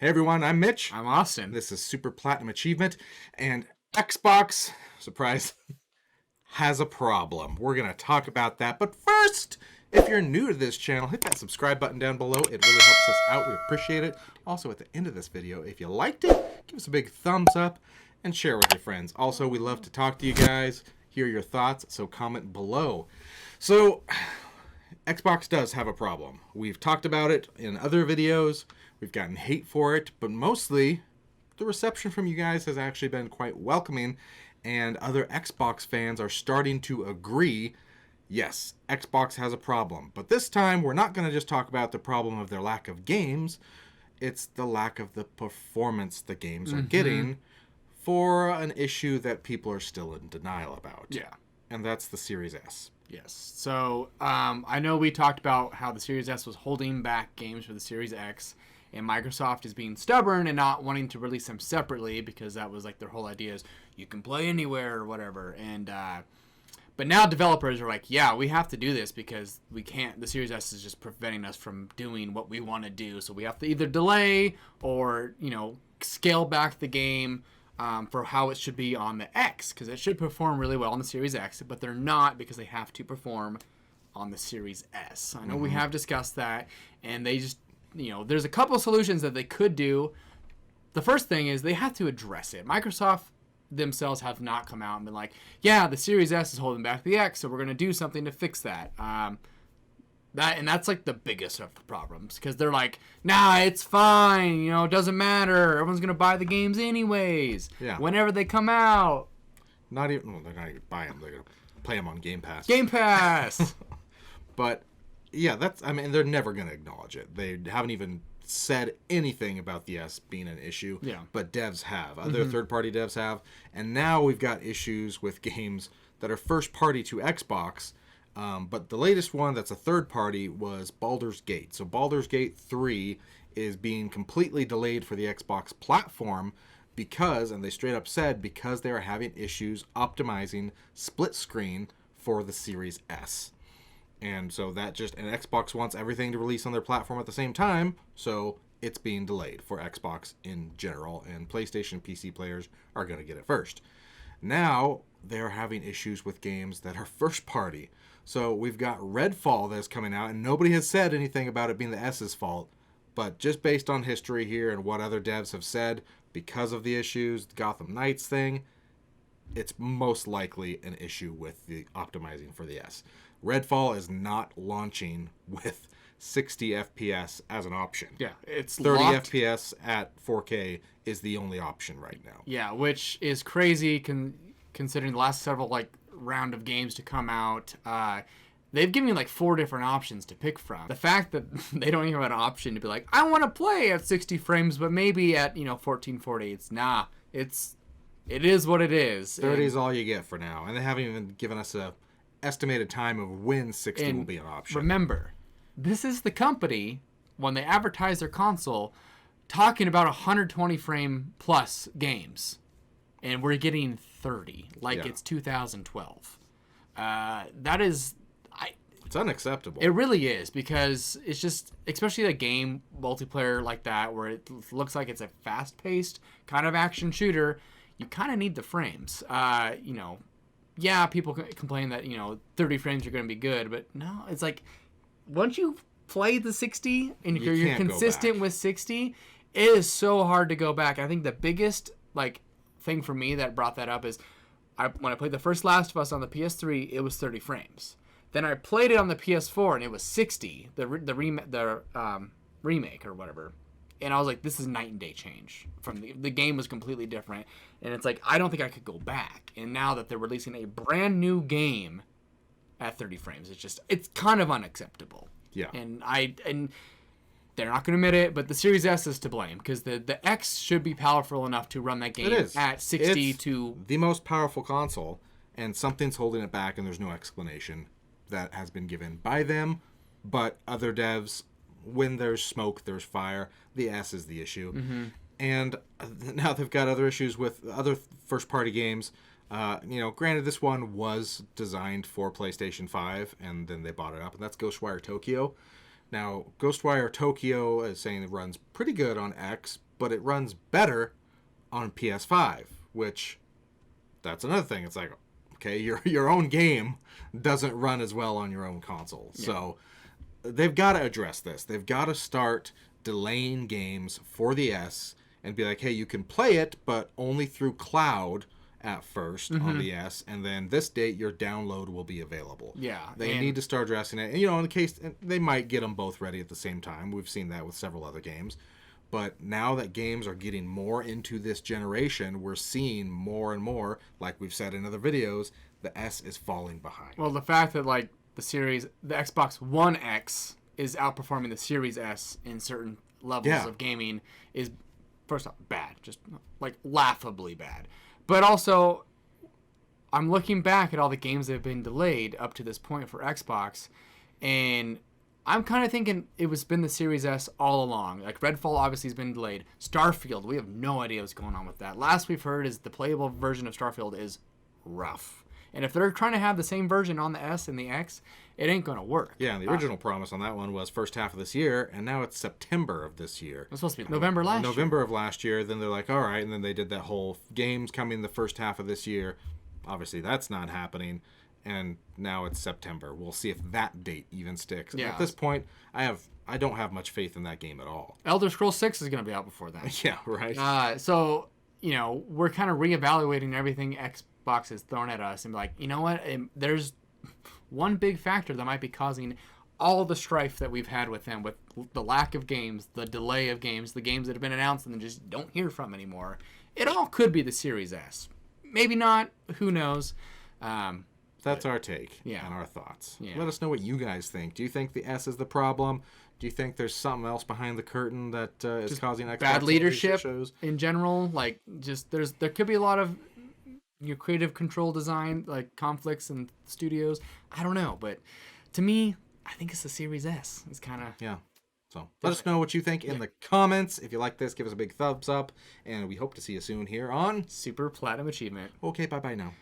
Hey everyone, I'm Mitch. I'm Austin. This is Super Platinum Achievement, and Xbox, surprise, has a problem. We're going to talk about that, but first, if you're new to this channel, hit that subscribe button down below. It really helps us out. We appreciate it. Also, at the end of this video, if you liked it, give us a big thumbs up and share with your friends. Also, we love to talk to you guys, hear your thoughts, so comment below. So, Xbox does have a problem. We've talked about it in other videos. We've gotten hate for it, but mostly the reception from you guys has actually been quite welcoming, and other Xbox fans are starting to agree, yes, Xbox has a problem. But this time, we're not going to just talk about the problem of their lack of games. It's the lack of the performance the games are getting for an issue that people are still in denial about. Yeah. And that's the Series S. Yes. So I know we talked about how the Series S was holding back games for the Series X, and Microsoft is being stubborn and not wanting to release them separately because that was like their whole idea is you can play anywhere or whatever. And but now developers are like, yeah, we have to do this because we can't. The Series S is just preventing us from doing what we want to do. So we have to either delay or scale back the game for how it should be on the X, because it should perform really well on the Series X, but they're not because they have to perform on the Series S. I know we have discussed that, and they just, there's a couple of solutions that they could do. The first thing is they have to address it. Microsoft themselves have not come out and been like, yeah, the Series S is holding back the X, so we're going to do something to fix that. That's like the biggest of the problems, because they're like, nah, it's fine, it doesn't matter. Everyone's gonna buy the games anyways. Yeah. Whenever they come out. They're not even buying them. They're gonna play them on Game Pass. Game Pass. But yeah, they're never gonna acknowledge it. They haven't even said anything about the S being an issue. Yeah. But devs have. Other third-party devs have, and now we've got issues with games that are first-party to Xbox. But the latest one that's a third party was Baldur's Gate. So Baldur's Gate 3 is being completely delayed for the Xbox platform because, and they straight up said, because they are having issues optimizing split screen for the Series S. And so and Xbox wants everything to release on their platform at the same time, so it's being delayed for Xbox in general, and PlayStation PC players are going to get it first. Now, they're having issues with games that are first party. So we've got Redfall that's coming out, and nobody has said anything about it being the S's fault. But just based on history here and what other devs have said, because of the issues, the Gotham Knights thing, it's most likely an issue with the optimizing for the S. Redfall is not launching with 60 FPS as an option. Yeah, it's 30 locked. FPS at 4K is the only option right now. Yeah, which is crazy considering the last several round of games to come out. They've given me 4 different options to pick from. The fact that they don't even have an option to be like, I want to play at 60 frames, but maybe at 1440. It is what it is. 30 is all you get for now, and they haven't even given us a estimated time of when 60 will be an option. Remember, this is the company, when they advertise their console, talking about 120 frame plus games, and we're getting 30 it's 2012. That is, it's unacceptable. it really is, because it's just, especially a game multiplayer like that where it looks like it's a fast-paced kind of action shooter, you kind of need the frames. Yeah, people complain that 30 frames are going to be good, but no, it's like once you play the 60 and you're consistent with 60, it is so hard to go back. I think the biggest thing for me that brought that up is when I played the first Last of Us on the PS3, it was 30 frames. Then I played it on the PS4 and it was 60, the remake or whatever. And I was like, this is night and day change. From the game was completely different. And it's like, I don't think I could go back. And now that they're releasing a brand new game at 30 frames, it's kind of unacceptable. Yeah. And they're not going to admit it, but the Series S is to blame, because the X should be powerful enough to run that game at 60 it's to the most powerful console, and something's holding it back, and there's no explanation that has been given by them. But other devs, when there's smoke, there's fire. The S is the issue. And now they've got other issues with other first-party games. Granted, this one was designed for PlayStation 5, and then they bought it up, and that's Ghostwire Tokyo. Now, Ghostwire Tokyo is saying it runs pretty good on X, but it runs better on PS5, which that's another thing. It's like, okay, your own game doesn't run as well on your own console. Yeah. So they've got to address this. They've got to start delaying games for the S and be like, hey, you can play it, but only through cloud at first on the S, and then this date your download will be available. Yeah. They need to start addressing it. And, in the case, they might get them both ready at the same time. We've seen that with several other games. But now that games are getting more into this generation, we're seeing more and more, like we've said in other videos, the S is falling behind. Well, the fact that the Xbox One X is outperforming the Series S in certain levels of gaming is, first off, bad. Just laughably bad. But also, I'm looking back at all the games that have been delayed up to this point for Xbox, and I'm kind of thinking it was been the Series S all along. Like, Redfall obviously has been delayed. Starfield, we have no idea what's going on with that. Last we've heard is the playable version of Starfield is rough. And if they're trying to have the same version on the S and the X, it ain't going to work. Yeah, and the original promise on that one was first half of this year, and now it's September of this year. It's supposed to be November of last year. Then they're like, all right, and then they did that whole games coming the first half of this year. Obviously, that's not happening. And now it's September. We'll see if that date even sticks. Yeah. At this point, I don't have much faith in that game at all. Elder Scrolls 6 is going to be out before that. Yeah, right. So, we're kind of reevaluating everything Xbox has thrown at us and be like, you know what? There's one big factor that might be causing all the strife that we've had with them, with the lack of games, the delay of games, the games that have been announced and then just don't hear from anymore. It all could be the Series S. Maybe not. Who knows? That's our take and our thoughts. Yeah. Let us know what you guys think. Do you think the S is the problem? Do you think there's something else behind the curtain that is causing Xbox bad leadership in general? There could be a lot of creative control design conflicts in studios. I don't know, but to me, I think it's the Series S. It's kind of So let us know what you think in the comments. If you like this, give us a big thumbs up, and we hope to see you soon here on Super Platinum Achievement. Okay, bye now.